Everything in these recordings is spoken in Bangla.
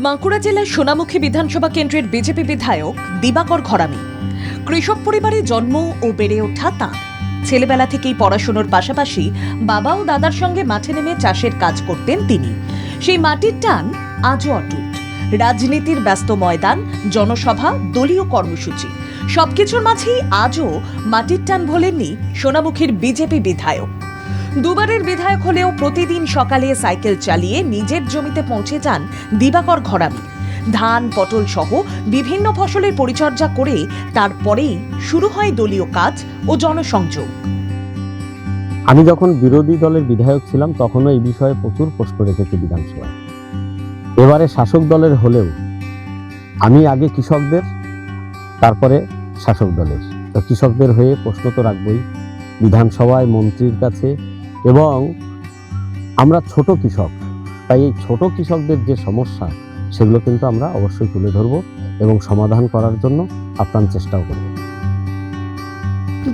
বাঁকুড়া জেলার সোনামুখী বিধানসভা কেন্দ্রের বিজেপি বিধায়ক দিবাকর ঘরামি। কৃষক পরিবারে জন্ম ও বেড়ে ওঠা তাঁর। ছেলেবেলা থেকেই পড়াশোনার পাশাপাশি বাবা ও দাদার সঙ্গে মাঠে নেমে চাষের কাজ করতেন তিনি। সেই মাটির টান আজও অটুট। রাজনীতির ব্যস্ত ময়দান, জনসভা, দলীয় কর্মসূচি সবকিছুর মাঝেই আজও মাটির টান ভোলেননি সোনামুখীর বিজেপি বিধায়ক। দুবারের বিধায়ক হলেও প্রতিদিন সকালে সাইকেল চালিয়ে নিজের জমিতে পৌঁছে যান দিবাকর ঘরামি। ধান, পটল সহ বিভিন্ন ফসলের পরিচর্যা করে তারপরেই শুরু হয় দলীয় কাজ ও জনসংযোগ। আমি যখন বিরোধী দলের বিধায়ক ছিলাম তখনও এই বিষয়ে প্রচুর প্রশ্ন রেখেছি বিধানসভায়। এবারে শাসক দলের হলেও আমি আগে কৃষকদের, তারপরে শাসক দলের। তো কৃষকদের হয়ে প্রশ্ন তো রাখবই বিধানসভায়, মন্ত্রীর কাছে। এবং আমরা ছোট কৃষক, তাই এই ছোট কৃষকদের যে সমস্যা সেগুলো কিন্তু আমরা অবশ্যই তুলে ধরব এবং সমাধান করার জন্য আপ্রাণ চেষ্টাও করব।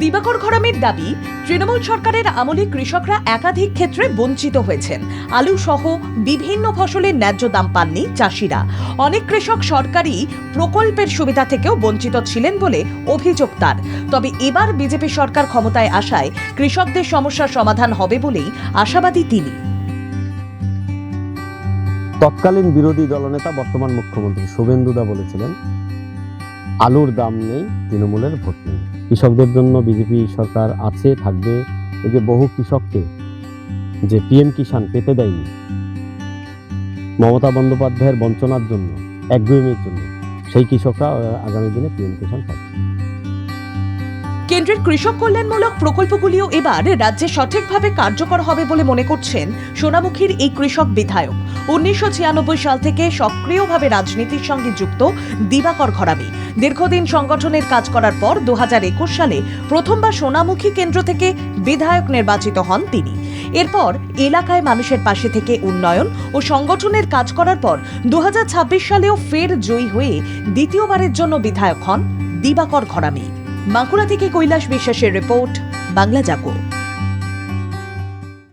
দিবাকর ঘরামির দাবি, তৃণমূল সরকারের আমলে কৃষকরা একাধিক ক্ষেত্রে বঞ্চিত হয়েছেন। আলু সহ বিভিন্ন ফসলের ন্যায্য দাম পাননি চাষিরা। অনেক কৃষক সরকারি প্রকল্পের সুবিধা থেকেও বঞ্চিত ছিলেন বলে অভিযোগ তার। তবে এবার বিজেপি সরকার ক্ষমতায় আসায় কৃষকদের সমস্যার সমাধান হবে বলেই আশাবাদী তিনি। তৎকালীন বিরোধী দলনেতা বর্তমান মুখ্যমন্ত্রী শুভেন্দুদা বলেছিলেন, আলুর দাম নেই, তৃণমূলের ভোট নেই। কৃষকদের জন্য বিজেপি সরকার আছে, থাকবে। এই যে বহু কৃষককে যে পিএম কিষাণ পেতে দেয়নি মমতা বন্দ্যোপাধ্যায়ের বঞ্চনার জন্য, একগুঁয়েমির জন্য, সেই কৃষকরা আগামী দিনে পিএম কিষাণ পাবে। কেন্দ্রের কৃষক কল্যাণমূলক প্রকল্পগুলিও এবার রাজ্যে সঠিকভাবে কার্যকর হবে বলে মনে করছেন সোনামুখীর এই কৃষক বিধায়ক। 1996 সাল থেকে সক্রিয়ভাবে রাজনীতির সঙ্গে যুক্ত দিবাকর ঘরামি। দীর্ঘদিন সংগঠনের কাজ করার পর 2021 সালে প্রথমবার সোনামুখী কেন্দ্র থেকে বিধায়ক নির্বাচিত হন তিনি। এরপর এলাকায় মানুষের পাশে থেকে উন্নয়ন ও সংগঠনের কাজ করার পর 2026 সালেও ফের জয়ী হয়ে দ্বিতীয়বারের জন্য বিধায়ক হন দিবাকর ঘরামি। বাঁকুড়া থেকে কৈলাস বিশ্বাসের রিপোর্ট, বাংলা জাগো।